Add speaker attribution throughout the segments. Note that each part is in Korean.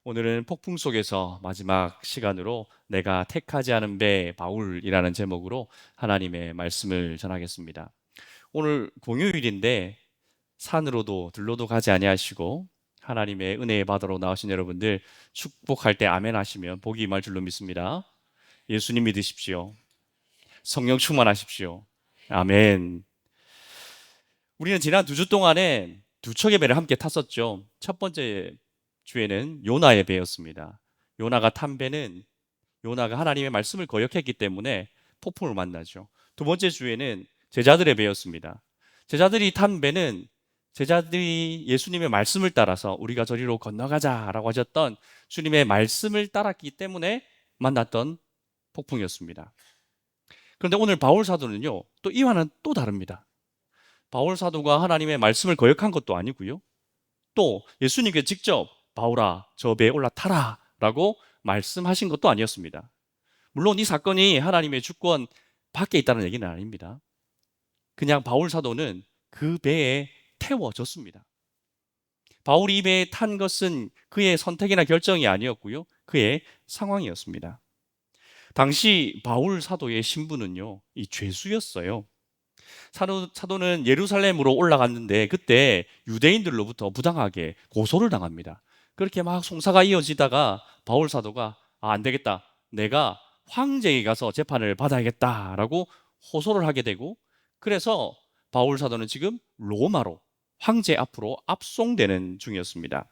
Speaker 1: 오늘은 폭풍 속에서 마지막 시간으로 내가 택하지 않은 배 바울이라는 제목으로 하나님의 말씀을 전하겠습니다. 오늘 공휴일인데 산으로도 들로도 가지 아니하시고 하나님의 은혜의 바다로 나오신 여러분들 축복할 때 아멘 하시면 복이 임할 줄로 믿습니다. 예수님 믿으십시오. 성령 충만하십시오. 아멘. 우리는 지난 2주 동안에 두 척의 배를 함께 탔었죠. 첫 번째 주에는 요나의 배였습니다. 요나가 탄 배는 요나가 하나님의 말씀을 거역했기 때문에 폭풍을 만나죠. 두 번째 주에는 제자들의 배였습니다. 제자들이 탄 배는 제자들이 예수님의 말씀을 따라서 우리가 저리로 건너가자라고 하셨던 주님의 말씀을 따랐기 때문에 만났던 폭풍이었습니다. 그런데 오늘 바울 사도는요, 또 이와는 또 다릅니다. 바울 사도가 하나님의 말씀을 거역한 것도 아니고요. 또 예수님께 직접 바울아 저 배에 올라타라 라고 말씀하신 것도 아니었습니다. 물론 이 사건이 하나님의 주권 밖에 있다는 얘기는 아닙니다. 그냥 바울 사도는 그 배에 태워졌습니다. 바울이 이 배에 탄 것은 그의 선택이나 결정이 아니었고요. 그의 상황이었습니다. 당시 바울 사도의 신분은요, 이 죄수였어요. 사도는 예루살렘으로 올라갔는데 그때 유대인들로부터 부당하게 고소를 당합니다. 그렇게 막 송사가 이어지다가 바울 사도가 안 되겠다. 내가 황제에 가서 재판을 받아야겠다라고 호소를 하게 되고 그래서 바울 사도는 지금 로마로 황제 앞으로 압송되는 중이었습니다.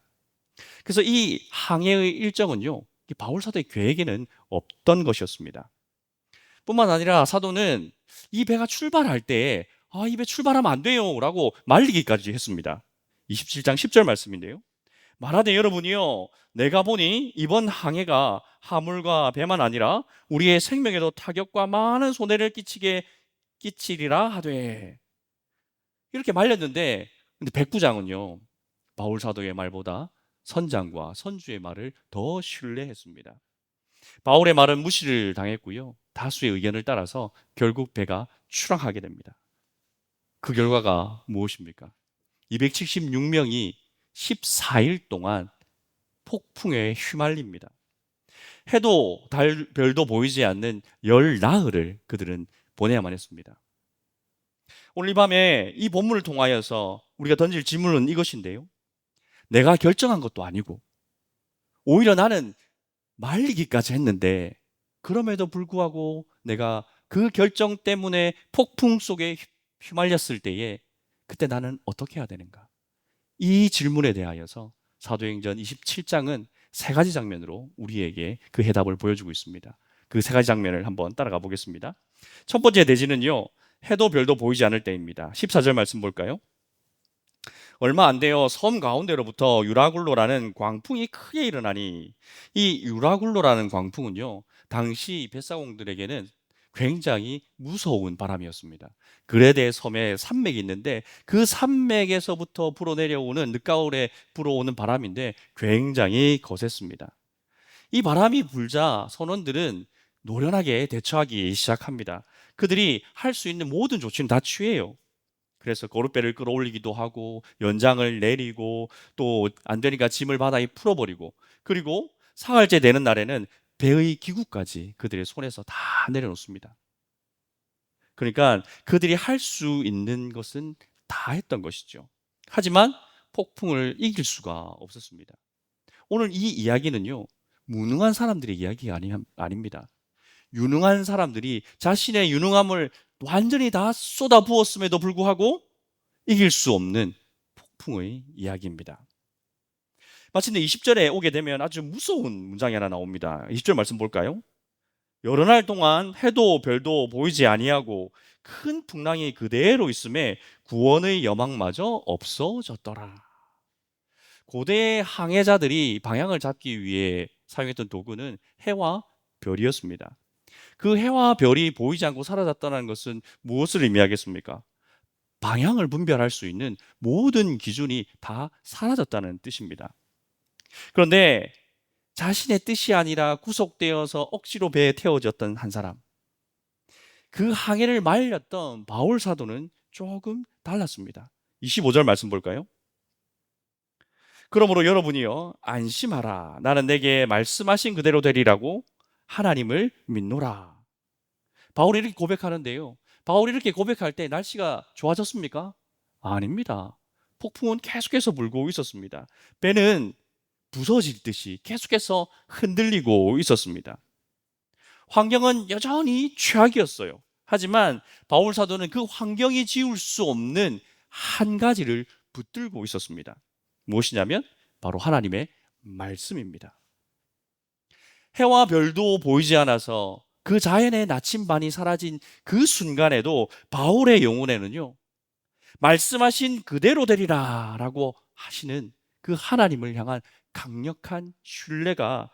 Speaker 1: 그래서 이 항해의 일정은요, 이 바울 사도의 계획에는 없던 것이었습니다. 뿐만 아니라 사도는 이 배가 출발할 때 이 배 출발하면 안 돼요 라고 말리기까지 했습니다. 27장 10절 말씀인데요. 말하되 여러분이요 내가 보니 이번 항해가 화물과 배만 아니라 우리의 생명에도 타격과 많은 손해를 끼치리라 하되 이렇게 말렸는데 근데 백부장은요 바울 사도의 말보다 선장과 선주의 말을 더 신뢰했습니다. 바울의 말은 무시를 당했고요. 다수의 의견을 따라서 결국 배가 추락하게 됩니다. 그 결과가 무엇입니까? 276명이 14일 동안 폭풍에 휘말립니다. 해도 별도 보이지 않는 열 나흘을 그들은 보내야만 했습니다. 오늘 이 밤에 이 본문을 통하여서 우리가 던질 질문은 이것인데요. 내가 결정한 것도 아니고 오히려 나는 말리기까지 했는데 그럼에도 불구하고 내가 그 결정 때문에 폭풍 속에 휘말렸을 때에 그때 나는 어떻게 해야 되는가? 이 질문에 대하여서 사도행전 27장은 세 가지 장면으로 우리에게 그 해답을 보여주고 있습니다. 그 세 가지 장면을 한번 따라가 보겠습니다. 첫 번째 대지는요, 해도 별도 보이지 않을 때입니다. 14절 말씀 볼까요? 얼마 안 돼요. 섬 가운데로부터 유라굴로라는 광풍이 크게 일어나니 이 유라굴로라는 광풍은요. 당시 뱃사공들에게는 굉장히 무서운 바람이었습니다. 그레데 섬에 산맥이 있는데 그 산맥에서부터 불어내려오는 늦가을에 불어오는 바람인데 굉장히 거셌습니다. 이 바람이 불자 선원들은 노련하게 대처하기 시작합니다. 그들이 할 수 있는 모든 조치는 다 취해요. 그래서 거룻배를 끌어올리기도 하고 연장을 내리고 또 안 되니까 짐을 바다에 풀어버리고 그리고 사흘째 되는 날에는 배의 기구까지 그들의 손에서 다 내려놓습니다. 그러니까 그들이 할 수 있는 것은 다 했던 것이죠. 하지만 폭풍을 이길 수가 없었습니다. 오늘 이 이야기는요, 무능한 사람들의 이야기가 아닙니다. 유능한 사람들이 자신의 유능함을 완전히 다 쏟아부었음에도 불구하고 이길 수 없는 폭풍의 이야기입니다. 마침내 20절에 오게 되면 아주 무서운 문장이 하나 나옵니다. 20절 말씀 볼까요? 여러 날 동안 해도 별도 보이지 아니하고 큰 풍랑이 그대로 있음에 구원의 여망마저 없어졌더라. 고대 항해자들이 방향을 잡기 위해 사용했던 도구는 해와 별이었습니다. 그 해와 별이 보이지 않고 사라졌다는 것은 무엇을 의미하겠습니까? 방향을 분별할 수 있는 모든 기준이 다 사라졌다는 뜻입니다. 그런데 자신의 뜻이 아니라 구속되어서 억지로 배에 태워졌던 한 사람, 그 항해를 말렸던 바울 사도는 조금 달랐습니다. 25절 말씀 볼까요? 그러므로 여러분이요, 안심하라. 나는 내게 말씀하신 그대로 되리라고 하나님을 믿노라. 바울이 이렇게 고백하는데요. 바울이 이렇게 고백할 때 날씨가 좋아졌습니까? 아닙니다. 폭풍은 계속해서 불고 있었습니다. 배는 부서질 듯이 계속해서 흔들리고 있었습니다. 환경은 여전히 최악이었어요. 하지만 바울 사도는 그 환경이 지울 수 없는 한 가지를 붙들고 있었습니다. 무엇이냐면 바로 하나님의 말씀입니다. 해와 별도 보이지 않아서 그 자연의 나침반이 사라진 그 순간에도 바울의 영혼에는요, 말씀하신 그대로 되리라 라고 하시는 그 하나님을 향한 강력한 신뢰가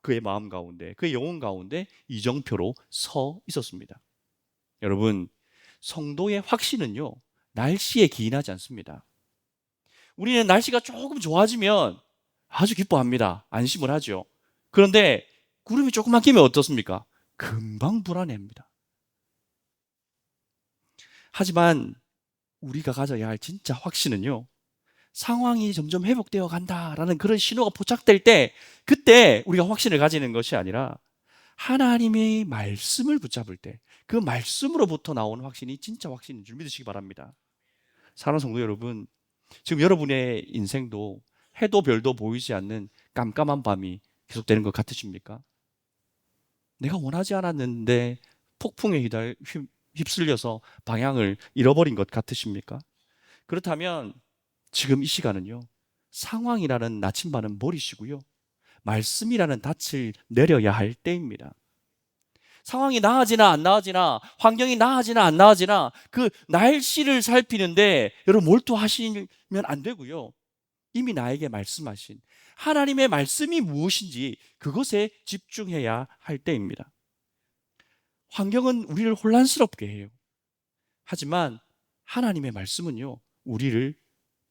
Speaker 1: 그의 마음 가운데, 그의 영혼 가운데 이정표로 서 있었습니다. 여러분, 성도의 확신은요, 날씨에 기인하지 않습니다. 우리는 날씨가 조금 좋아지면 아주 기뻐합니다. 안심을 하죠. 그런데 구름이 조금만 끼면 어떻습니까? 금방 불안해합니다. 하지만 우리가 가져야 할 진짜 확신은요, 상황이 점점 회복되어 간다라는 그런 신호가 포착될 때, 그때 우리가 확신을 가지는 것이 아니라 하나님의 말씀을 붙잡을 때, 그 말씀으로부터 나오는 확신이 진짜 확신인 줄 믿으시기 바랍니다. 사랑하는 성도 여러분, 지금 여러분의 인생도 해도 별도 보이지 않는 깜깜한 밤이 계속되는 것 같으십니까? 내가 원하지 않았는데 폭풍에 휩쓸려서 방향을 잃어버린 것 같으십니까? 그렇다면 지금 이 시간은요, 상황이라는 나침반은 버리시고요, 말씀이라는 닻을 내려야 할 때입니다. 상황이 나아지나 안 나아지나, 환경이 나아지나 안 나아지나, 그 날씨를 살피는데 여러분 몰두하시면 안 되고요, 이미 나에게 말씀하신 하나님의 말씀이 무엇인지 그것에 집중해야 할 때입니다. 환경은 우리를 혼란스럽게 해요. 하지만 하나님의 말씀은요, 우리를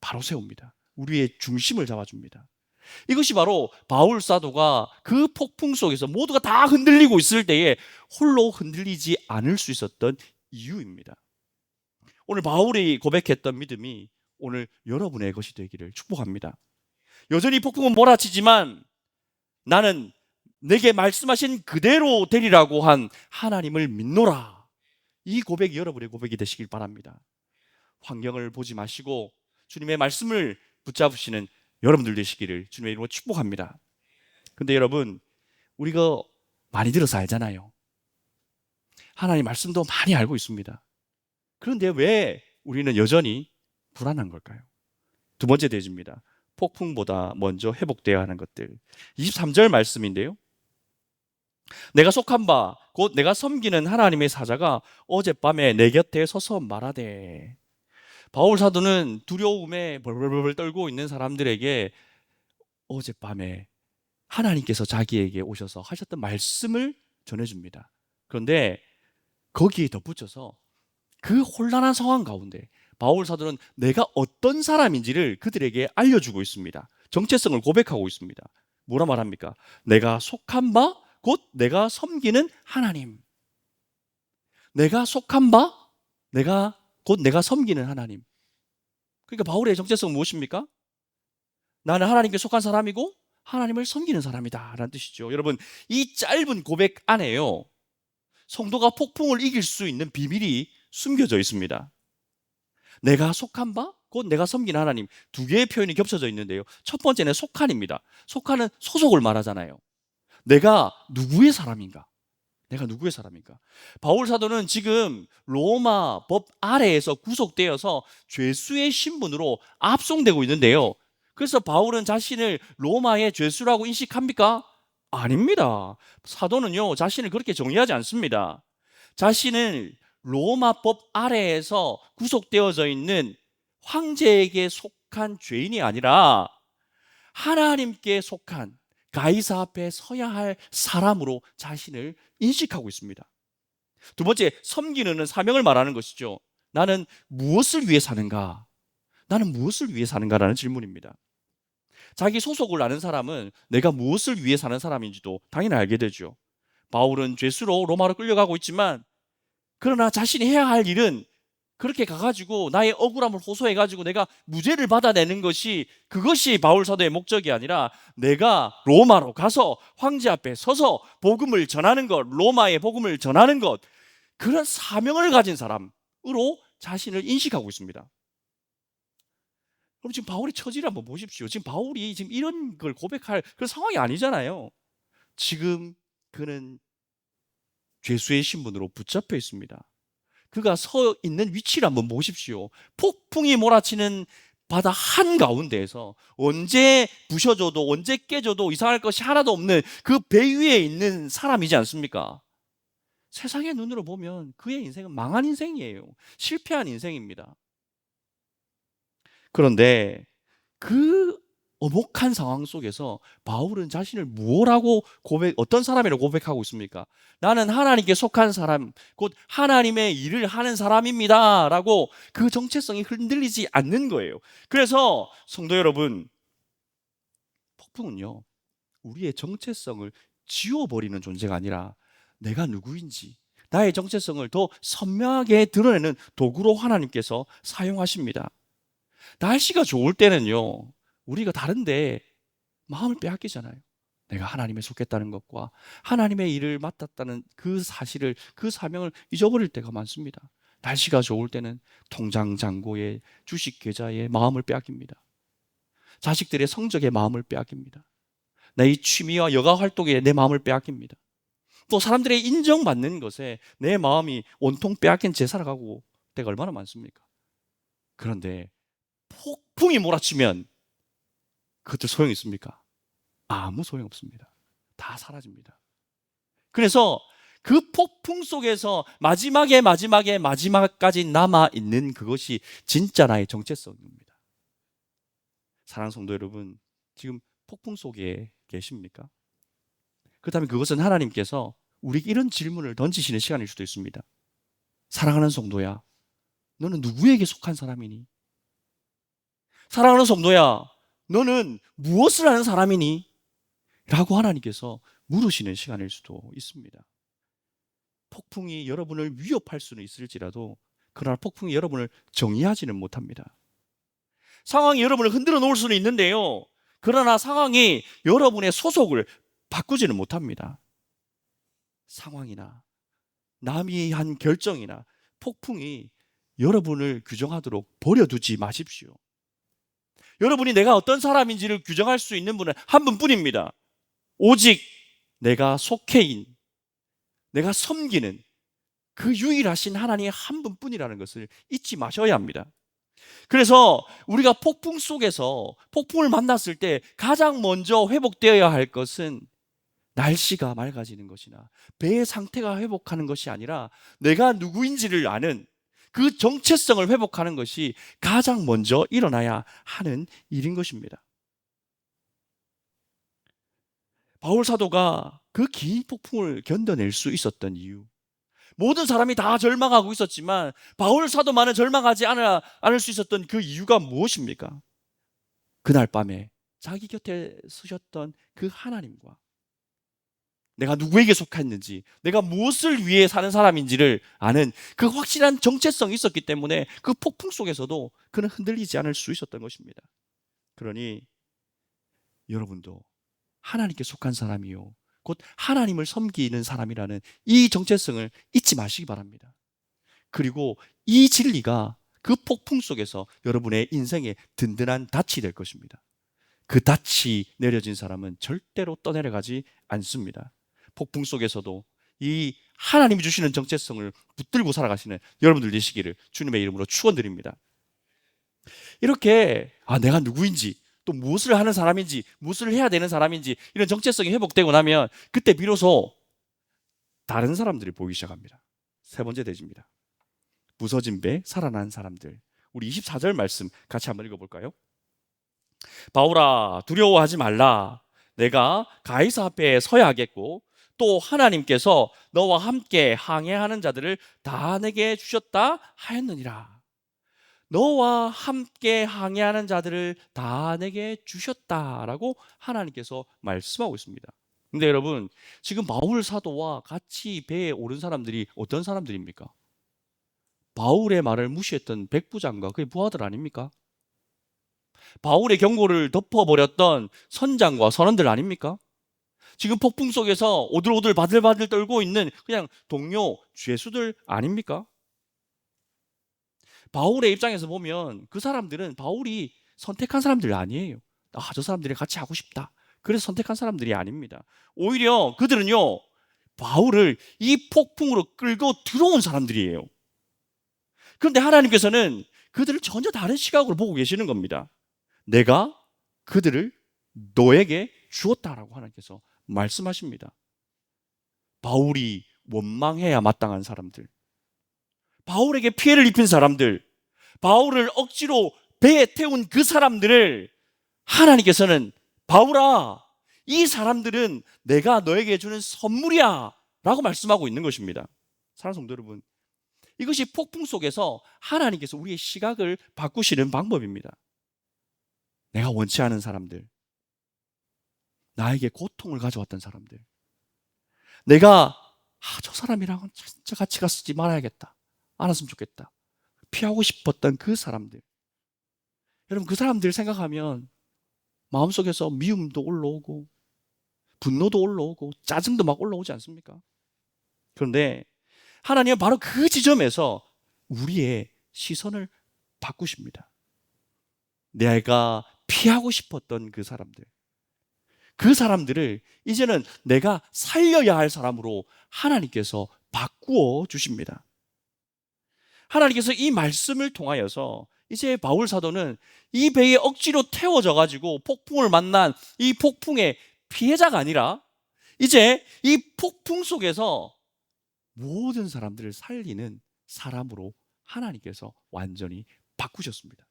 Speaker 1: 바로 세웁니다. 우리의 중심을 잡아줍니다. 이것이 바로 바울 사도가 그 폭풍 속에서 모두가 다 흔들리고 있을 때에 홀로 흔들리지 않을 수 있었던 이유입니다. 오늘 바울이 고백했던 믿음이 오늘 여러분의 것이 되기를 축복합니다. 여전히 폭풍은 몰아치지만 나는 내게 말씀하신 그대로 되리라고 한 하나님을 믿노라. 이 고백이 여러분의 고백이 되시길 바랍니다. 환경을 보지 마시고 주님의 말씀을 붙잡으시는 여러분들 되시기를 주님의 이름으로 축복합니다. 근데 여러분, 우리가 많이 들어서 알잖아요. 하나님 말씀도 많이 알고 있습니다. 그런데 왜 우리는 여전히 불안한 걸까요? 두 번째 대지입니다. 폭풍보다 먼저 회복되어야 하는 것들. 23절 말씀인데요, 내가 속한 바 곧 내가 섬기는 하나님의 사자가 어젯밤에 내 곁에 서서 말하되. 바울 사도는 두려움에 벌벌벌 떨고 있는 사람들에게 어젯밤에 하나님께서 자기에게 오셔서 하셨던 말씀을 전해줍니다. 그런데 거기에 덧붙여서 그 혼란한 상황 가운데 바울 사도는 내가 어떤 사람인지를 그들에게 알려주고 있습니다. 정체성을 고백하고 있습니다. 뭐라 말합니까? 내가 속한 바 곧 내가 섬기는 하나님. 내가 속한 바, 곧 내가 섬기는 하나님. 그러니까 바울의 정체성은 무엇입니까? 나는 하나님께 속한 사람이고 하나님을 섬기는 사람이다 라는 뜻이죠. 여러분, 이 짧은 고백 안에요, 성도가 폭풍을 이길 수 있는 비밀이 숨겨져 있습니다. 내가 속한 바, 곧 내가 섬기는 하나님. 두 개의 표현이 겹쳐져 있는데요, 첫 번째는 속한입니다. 속한은 소속을 말하잖아요. 내가 누구의 사람인가? 내가 누구의 사람인가? 바울 사도는 지금 로마 법 아래에서 구속되어서 죄수의 신분으로 압송되고 있는데요, 그래서 바울은 자신을 로마의 죄수라고 인식합니까? 아닙니다. 사도는요, 자신을 그렇게 정의하지 않습니다. 자신을 로마법 아래에서 구속되어져 있는 황제에게 속한 죄인이 아니라 하나님께 속한 가이사 앞에 서야 할 사람으로 자신을 인식하고 있습니다. 두 번째, 섬기는 사명을 말하는 것이죠. 나는 무엇을 위해 사는가? 나는 무엇을 위해 사는가라는 질문입니다. 자기 소속을 아는 사람은 내가 무엇을 위해 사는 사람인지도 당연히 알게 되죠. 바울은 죄수로 로마로 끌려가고 있지만 그러나 자신이 해야 할 일은 그렇게 가가지고 나의 억울함을 호소해가지고 내가 무죄를 받아내는 것이, 그것이 바울 사도의 목적이 아니라 내가 로마로 가서 황제 앞에 서서 복음을 전하는 것, 로마의 복음을 전하는 것, 그런 사명을 가진 사람으로 자신을 인식하고 있습니다. 그럼 지금 바울의 처지를 한번 보십시오. 지금 바울이 지금 이런 걸 고백할 그런 상황이 아니잖아요. 지금 그는 죄수의 신분으로 붙잡혀 있습니다. 그가 서 있는 위치를 한번 보십시오. 폭풍이 몰아치는 바다 한가운데에서 언제 부셔져도 언제 깨져도 이상할 것이 하나도 없는 그 배 위에 있는 사람이지 않습니까? 세상의 눈으로 보면 그의 인생은 망한 인생이에요. 실패한 인생입니다. 그런데 그 엄혹한 상황 속에서 바울은 자신을 무엇라고 어떤 사람이라고 고백하고 있습니까? 나는 하나님께 속한 사람, 곧 하나님의 일을 하는 사람입니다 라고 그 정체성이 흔들리지 않는 거예요. 그래서 성도 여러분, 폭풍은요, 우리의 정체성을 지워버리는 존재가 아니라 내가 누구인지, 나의 정체성을 더 선명하게 드러내는 도구로 하나님께서 사용하십니다. 날씨가 좋을 때는요, 우리가 다른데 마음을 빼앗기잖아요. 내가 하나님에 속했다는 것과 하나님의 일을 맡았다는 그 사실을, 그 사명을 잊어버릴 때가 많습니다. 날씨가 좋을 때는 통장 잔고에, 주식 계좌에 마음을 빼앗깁니다. 자식들의 성적에 마음을 빼앗깁니다. 내 취미와 여가 활동에 내 마음을 빼앗깁니다. 또 사람들의 인정받는 것에 내 마음이 온통 빼앗긴 채 살아가고 때가 얼마나 많습니까? 그런데 폭풍이 몰아치면 그것들 소용이 있습니까? 아무 소용 없습니다. 다 사라집니다. 그래서 그 폭풍 속에서 마지막까지 남아있는 그것이 진짜 나의 정체성입니다. 사랑하는 성도 여러분, 지금 폭풍 속에 계십니까? 그렇다면 그것은 하나님께서 우리에게 이런 질문을 던지시는 시간일 수도 있습니다. 사랑하는 성도야, 너는 누구에게 속한 사람이니? 사랑하는 성도야, 너는 무엇을 하는 사람이니? 라고 하나님께서 물으시는 시간일 수도 있습니다. 폭풍이 여러분을 위협할 수는 있을지라도 그러나 폭풍이 여러분을 정의하지는 못합니다. 상황이 여러분을 흔들어 놓을 수는 있는데요, 그러나 상황이 여러분의 소속을 바꾸지는 못합니다. 상황이나 남이 한 결정이나 폭풍이 여러분을 규정하도록 버려두지 마십시오. 여러분이 내가 어떤 사람인지를 규정할 수 있는 분은 한 분뿐입니다. 오직 내가 속해인, 내가 섬기는 그 유일하신 하나님 한 분뿐이라는 것을 잊지 마셔야 합니다. 그래서 우리가 폭풍 속에서 폭풍을 만났을 때 가장 먼저 회복되어야 할 것은 날씨가 맑아지는 것이나 배의 상태가 회복하는 것이 아니라 내가 누구인지를 아는 그 정체성을 회복하는 것이 가장 먼저 일어나야 하는 일인 것입니다. 바울 사도가 그 긴 폭풍을 견뎌낼 수 있었던 이유, 모든 사람이 다 절망하고 있었지만 바울 사도만은 절망하지 않을 수 있었던 그 이유가 무엇입니까? 그날 밤에 자기 곁에 서셨던 그 하나님과 내가 누구에게 속했는지, 내가 무엇을 위해 사는 사람인지를 아는 그 확실한 정체성이 있었기 때문에 그 폭풍 속에서도 그는 흔들리지 않을 수 있었던 것입니다. 그러니 여러분도 하나님께 속한 사람이요, 곧 하나님을 섬기는 사람이라는 이 정체성을 잊지 마시기 바랍니다. 그리고 이 진리가 그 폭풍 속에서 여러분의 인생의 든든한 닻이 될 것입니다. 그 닻이 내려진 사람은 절대로 떠내려가지 않습니다. 폭풍 속에서도 이 하나님이 주시는 정체성을 붙들고 살아가시는 여러분들 되시기를 주님의 이름으로 축원드립니다. 이렇게 내가 누구인지, 또 무엇을 하는 사람인지, 무엇을 해야 되는 사람인지 이런 정체성이 회복되고 나면 그때 비로소 다른 사람들이 보이기 시작합니다. 세 번째 대지입니다. 부서진 배 살아난 사람들. 우리 24절 말씀 같이 한번 읽어볼까요? 바울아, 두려워하지 말라. 내가 가이사 앞에 서야 하겠고 또 하나님께서 너와 함께 항해하는 자들을 다 내게 주셨다 하였느니라. 너와 함께 항해하는 자들을 다 내게 주셨다라고 하나님께서 말씀하고 있습니다. 근데 여러분, 지금 바울 사도와 같이 배에 오른 사람들이 어떤 사람들입니까? 바울의 말을 무시했던 백부장과 그의 부하들 아닙니까? 바울의 경고를 덮어버렸던 선장과 선원들 아닙니까? 지금 폭풍 속에서 오들오들 바들바들 떨고 있는 그냥 동료, 죄수들 아닙니까? 바울의 입장에서 보면 그 사람들은 바울이 선택한 사람들 아니에요. 저 사람들이 같이 하고 싶다. 그래서 선택한 사람들이 아닙니다. 오히려 그들은요, 바울을 이 폭풍으로 끌고 들어온 사람들이에요. 그런데 하나님께서는 그들을 전혀 다른 시각으로 보고 계시는 겁니다. 내가 그들을 너에게 주었다라고 하나님께서 말씀하십니다. 바울이 원망해야 마땅한 사람들, 바울에게 피해를 입힌 사람들, 바울을 억지로 배에 태운 그 사람들을 하나님께서는 바울아, 이 사람들은 내가 너에게 주는 선물이야 라고 말씀하고 있는 것입니다. 사랑하는 성도 여러분, 이것이 폭풍 속에서 하나님께서 우리의 시각을 바꾸시는 방법입니다. 내가 원치 않은 사람들, 나에게 고통을 가져왔던 사람들, 내가 저 사람이랑은 진짜 같이 갔지 말아야겠다, 안 왔으면 좋겠다, 피하고 싶었던 그 사람들, 여러분 그 사람들 생각하면 마음속에서 미움도 올라오고 분노도 올라오고 짜증도 막 올라오지 않습니까? 그런데 하나님은 바로 그 지점에서 우리의 시선을 바꾸십니다. 내가 피하고 싶었던 그 사람들을 이제는 내가 살려야 할 사람으로 하나님께서 바꾸어 주십니다. 하나님께서 이 말씀을 통하여서 이제 바울 사도는 이 배에 억지로 태워져 가지고 폭풍을 만난 이 폭풍의 피해자가 아니라 이제 이 폭풍 속에서 모든 사람들을 살리는 사람으로 하나님께서 완전히 바꾸셨습니다.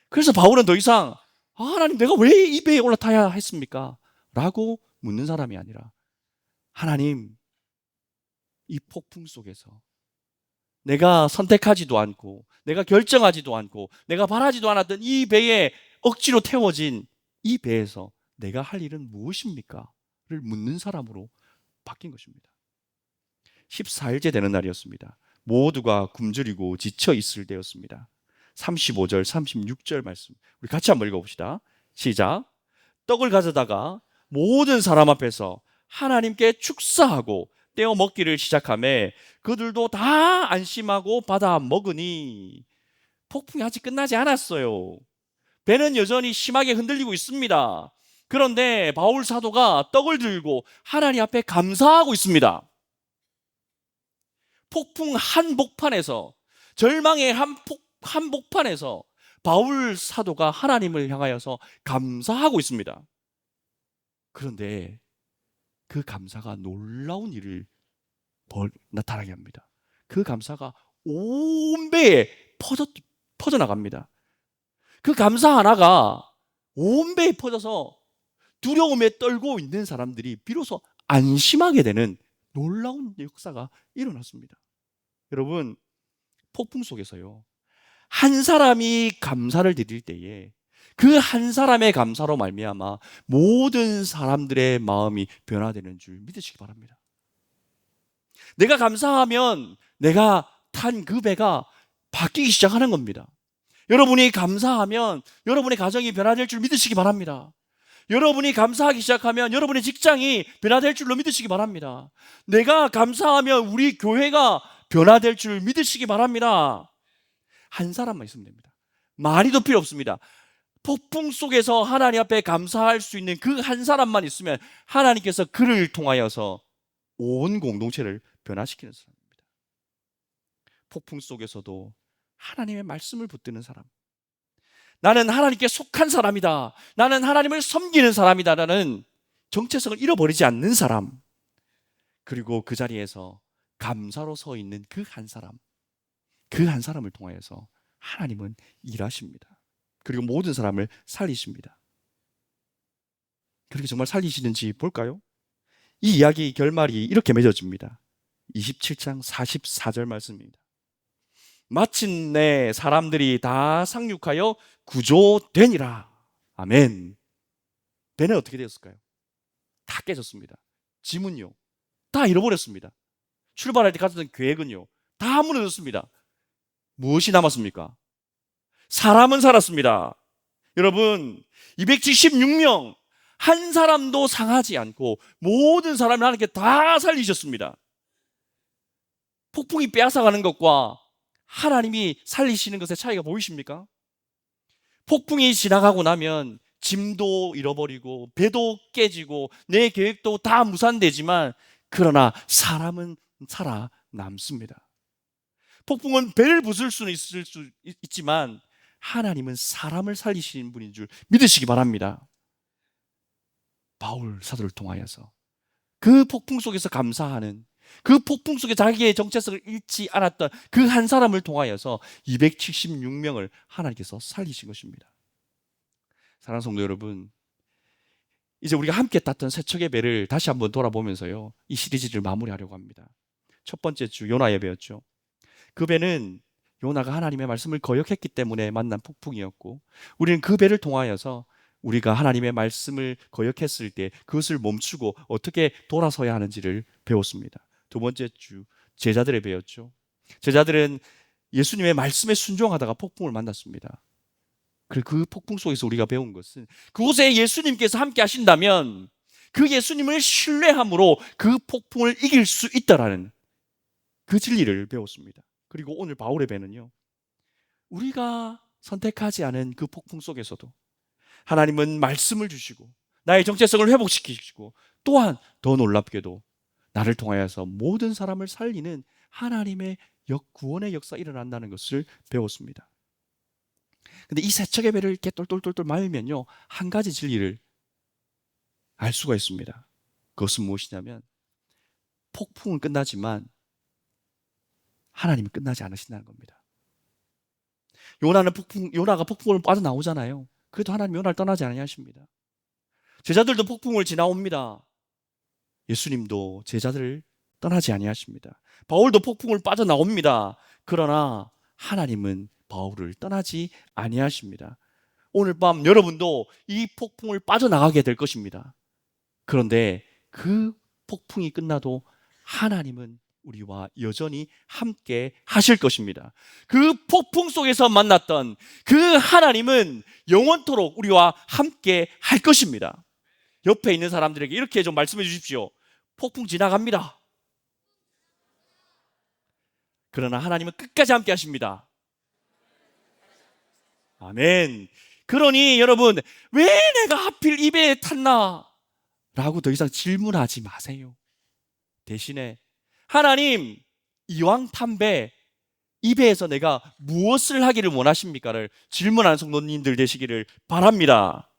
Speaker 1: 그래서 바울은 더 이상 하나님 내가 왜 이 배에 올라타야 했습니까? 라고 묻는 사람이 아니라 하나님, 이 폭풍 속에서 내가 선택하지도 않고 내가 결정하지도 않고 내가 바라지도 않았던 이 배에 억지로 태워진 이 배에서 내가 할 일은 무엇입니까? 를 묻는 사람으로 바뀐 것입니다. 14일째 되는 날이었습니다. 모두가 굶주리고 지쳐 있을 때였습니다. 35절, 36절 말씀 우리 같이 한번 읽어봅시다. 시작. 떡을 가져다가 모든 사람 앞에서 하나님께 축사하고 떼어 먹기를 시작하며 그들도 다 안심하고 받아 먹으니 폭풍이 아직 끝나지 않았어요. 배는 여전히 심하게 흔들리고 있습니다. 그런데 바울 사도가 떡을 들고 하나님 앞에 감사하고 있습니다. 폭풍 한복판에서, 절망의 한복판에서 바울 사도가 하나님을 향하여서 감사하고 있습니다. 그런데 그 감사가 놀라운 일을 나타나게 합니다. 그 감사가 온 배에 퍼져나갑니다. 그 감사 하나가 온 배에 퍼져서 두려움에 떨고 있는 사람들이 비로소 안심하게 되는 놀라운 역사가 일어났습니다. 여러분, 폭풍 속에서요, 한 사람이 감사를 드릴 때에 그 한 사람의 감사로 말미암아 모든 사람들의 마음이 변화되는 줄 믿으시기 바랍니다. 내가 감사하면 내가 탄 그 배가 바뀌기 시작하는 겁니다. 여러분이 감사하면 여러분의 가정이 변화될 줄 믿으시기 바랍니다. 여러분이 감사하기 시작하면 여러분의 직장이 변화될 줄로 믿으시기 바랍니다. 내가 감사하면 우리 교회가 변화될 줄 믿으시기 바랍니다. 한 사람만 있으면 됩니다. 말이도 필요 없습니다. 폭풍 속에서 하나님 앞에 감사할 수 있는 그 한 사람만 있으면 하나님께서 그를 통하여서 온 공동체를 변화시키는 사람입니다. 폭풍 속에서도 하나님의 말씀을 붙드는 사람, 나는 하나님께 속한 사람이다, 나는 하나님을 섬기는 사람이다 라는 정체성을 잃어버리지 않는 사람, 그리고 그 자리에서 감사로 서 있는 그 한 사람, 그 한 사람을 통하여서 하나님은 일하십니다. 그리고 모든 사람을 살리십니다. 그렇게 정말 살리시는지 볼까요? 이 이야기 결말이 이렇게 맺어집니다. 27장 44절 말씀입니다. 마침내 사람들이 다 상륙하여 구조되니라. 아멘. 배는 어떻게 되었을까요? 다 깨졌습니다. 짐은요, 다 잃어버렸습니다. 출발할 때 가졌던 계획은요, 다 무너졌습니다. 무엇이 남았습니까? 사람은 살았습니다. 여러분, 276명, 한 사람도 상하지 않고 모든 사람을 하나님께 다 살리셨습니다. 폭풍이 빼앗아가는 것과 하나님이 살리시는 것의 차이가 보이십니까? 폭풍이 지나가고 나면 짐도 잃어버리고 배도 깨지고 내 계획도 다 무산되지만, 그러나 사람은 살아남습니다. 폭풍은 배를 부술 수는 있지만 하나님은 사람을 살리시는 분인 줄 믿으시기 바랍니다. 바울 사도를 통하여서 그 폭풍 속에서 감사하는, 그 폭풍 속에 자기의 정체성을 잃지 않았던 그 한 사람을 통하여서 276명을 하나님께서 살리신 것입니다. 사랑하는 성도 여러분, 이제 우리가 함께 탔던 세척의 배를 다시 한번 돌아보면서요, 이 시리즈를 마무리하려고 합니다. 첫 번째 주 요나 예배였죠. 그 배는 요나가 하나님의 말씀을 거역했기 때문에 만난 폭풍이었고, 우리는 그 배를 통하여서 우리가 하나님의 말씀을 거역했을 때 그것을 멈추고 어떻게 돌아서야 하는지를 배웠습니다. 두 번째 주 제자들의 배였죠. 제자들은 예수님의 말씀에 순종하다가 폭풍을 만났습니다. 그 폭풍 속에서 우리가 배운 것은, 그곳에 예수님께서 함께 하신다면 그 예수님을 신뢰함으로 그 폭풍을 이길 수 있다라는 그 진리를 배웠습니다. 그리고 오늘 바울의 배는요, 우리가 선택하지 않은 그 폭풍 속에서도 하나님은 말씀을 주시고 나의 정체성을 회복시키시고, 또한 더 놀랍게도 나를 통하여서 모든 사람을 살리는 하나님의 구원의 역사가 일어난다는 것을 배웠습니다. 근데 이 세척의 배를 이렇게 똘똘똘똘 말면요, 한 가지 진리를 알 수가 있습니다. 그것은 무엇이냐면, 폭풍은 끝나지만 하나님은 끝나지 않으신다는 겁니다. 요나가 폭풍을 빠져나오잖아요. 그래도 하나님 요나를 떠나지 아니하십니다. 제자들도 폭풍을 지나옵니다. 예수님도 제자들을 떠나지 아니하십니다. 바울도 폭풍을 빠져나옵니다. 그러나 하나님은 바울을 떠나지 아니하십니다. 오늘 밤 여러분도 이 폭풍을 빠져나가게 될 것입니다. 그런데 그 폭풍이 끝나도 하나님은 우리와 여전히 함께 하실 것입니다. 그 폭풍 속에서 만났던 그 하나님은 영원토록 우리와 함께 할 것입니다. 옆에 있는 사람들에게 이렇게 좀 말씀해 주십시오. 폭풍 지나갑니다. 그러나 하나님은 끝까지 함께 하십니다. 아멘. 그러니 여러분, 왜 내가 하필 이 배에 탔나? 라고 더 이상 질문하지 마세요. 대신에 하나님, 이왕 탄 배, 이 배에서 내가 무엇을 하기를 원하십니까?를 질문하는 성도님들 되시기를 바랍니다.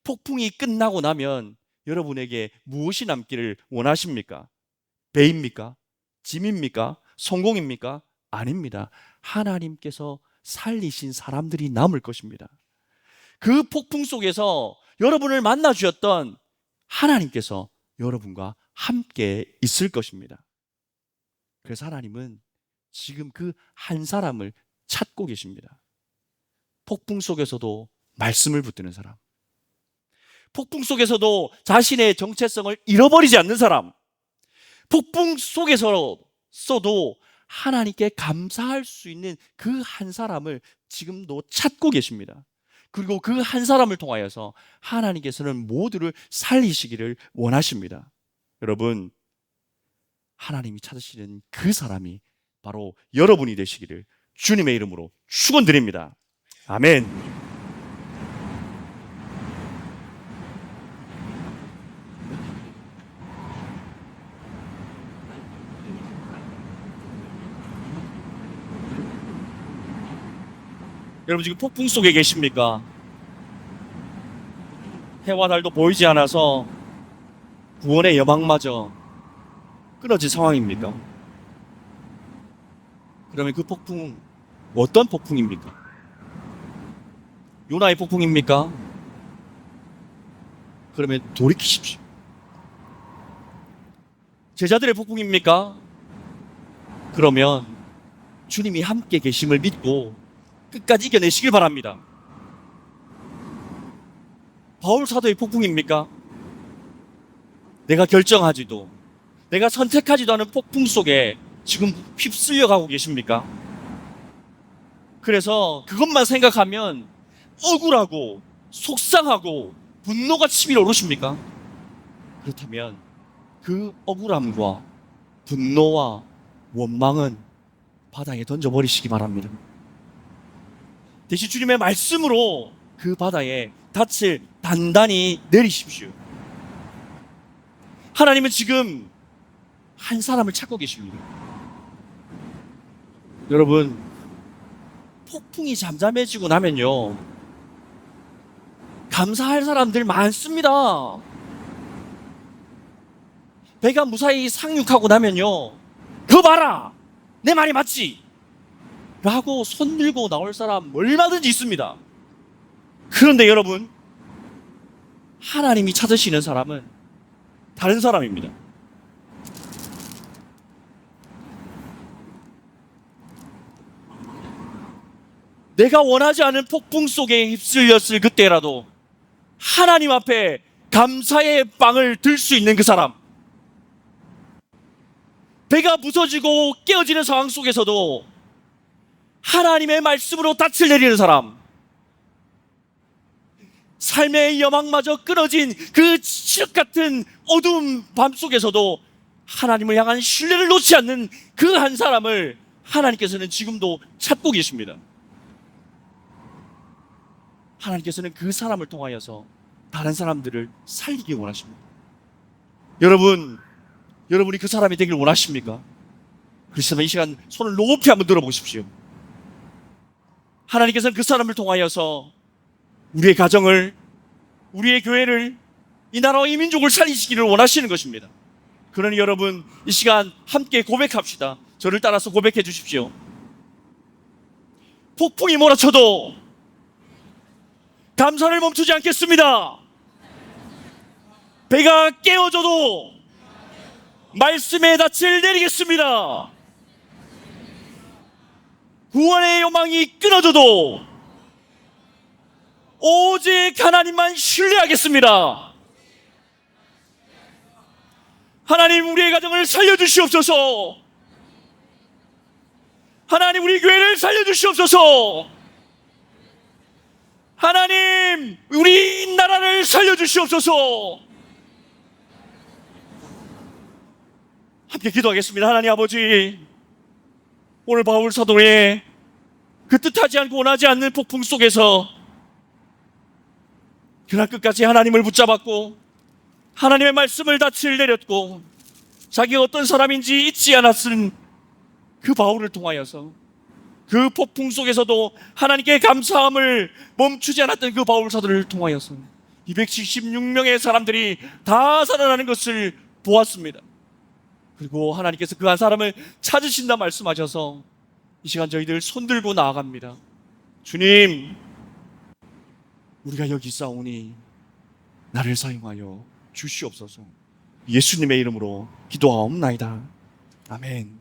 Speaker 1: 폭풍이 끝나고 나면 여러분에게 무엇이 남기를 원하십니까? 배입니까? 짐입니까? 성공입니까? 아닙니다. 하나님께서 살리신 사람들이 남을 것입니다. 그 폭풍 속에서 여러분을 만나 주셨던 하나님께서 여러분과 함께 있을 것입니다. 그래서 하나님은 지금 그 한 사람을 찾고 계십니다. 폭풍 속에서도 말씀을 붙드는 사람, 폭풍 속에서도 자신의 정체성을 잃어버리지 않는 사람, 폭풍 속에서도 하나님께 감사할 수 있는 그 한 사람을 지금도 찾고 계십니다. 그리고 그 한 사람을 통하여서 하나님께서는 모두를 살리시기를 원하십니다. 여러분, 하나님이 찾으시는 그 사람이 바로 여러분이 되시기를 주님의 이름으로 축원드립니다. 아멘. 여러분, 지금 폭풍 속에 계십니까? 해와 달도 보이지 않아서 구원의 여망마저 끊어진 상황입니까? 그러면 그 폭풍은 어떤 폭풍입니까? 요나의 폭풍입니까? 그러면 돌이키십시오. 제자들의 폭풍입니까? 그러면 주님이 함께 계심을 믿고 끝까지 이겨내시길 바랍니다. 바울 사도의 폭풍입니까? 내가 결정하지도, 내가 선택하지도 않은 폭풍 속에 지금 휩쓸려 가고 계십니까? 그래서 그것만 생각하면 억울하고 속상하고 분노가 치밀어 오르십니까? 그렇다면 그 억울함과 분노와 원망은 바다에 던져버리시기 바랍니다. 대신 주님의 말씀으로 그 바다에 닻을 단단히 내리십시오. 하나님은 지금 한 사람을 찾고 계십니다. 여러분, 폭풍이 잠잠해지고 나면요, 감사할 사람들 많습니다. 배가 무사히 상륙하고 나면요, 그거 봐라! 내 말이 맞지? 라고 손 들고 나올 사람 얼마든지 있습니다. 그런데 여러분, 하나님이 찾으시는 사람은 다른 사람입니다. 내가 원하지 않은 폭풍 속에 휩쓸렸을 그때라도 하나님 앞에 감사의 빵을 들 수 있는 그 사람, 배가 부서지고 깨어지는 상황 속에서도 하나님의 말씀으로 닻을 내리는 사람, 삶의 여망마저 끊어진 그 칠흑 같은 어두운 밤 속에서도 하나님을 향한 신뢰를 놓지 않는 그 한 사람을 하나님께서는 지금도 찾고 계십니다. 하나님께서는 그 사람을 통하여서 다른 사람들을 살리기 원하십니다. 여러분이 그 사람이 되길 원하십니까? 그렇다면 이 시간 손을 높이 한번 들어보십시오. 하나님께서는 그 사람을 통하여서 우리의 가정을, 우리의 교회를, 이 나라와 이 민족을 살리시기를 원하시는 것입니다. 그러니 여러분, 이 시간 함께 고백합시다. 저를 따라서 고백해 주십시오. 폭풍이 몰아쳐도 감사를 멈추지 않겠습니다. 배가 깨어져도 말씀의 닻을 내리겠습니다. 구원의 요망이 끊어져도 오직 하나님만 신뢰하겠습니다. 하나님, 우리의 가정을 살려주시옵소서. 하나님, 우리 교회를 살려주시옵소서. 하나님, 우리 나라를 살려주시옵소서. 함께 기도하겠습니다. 하나님 아버지, 오늘 바울 사도의 그 뜻하지 않고 원하지 않는 폭풍 속에서 그날 끝까지 하나님을 붙잡았고 하나님의 말씀을 닻을 내렸고 자기가 어떤 사람인지 잊지 않았은 그 바울을 통하여서 그 폭풍 속에서도 하나님께 감사함을 멈추지 않았던 그 바울 사도를 통하여서 276명의 사람들이 다 살아나는 것을 보았습니다. 그리고 하나님께서 그 한 사람을 찾으신다 말씀하셔서 이 시간 저희들 손들고 나아갑니다. 주님, 우리가 여기 있사오니 나를 사용하여 주시옵소서. 예수님의 이름으로 기도하옵나이다. 아멘.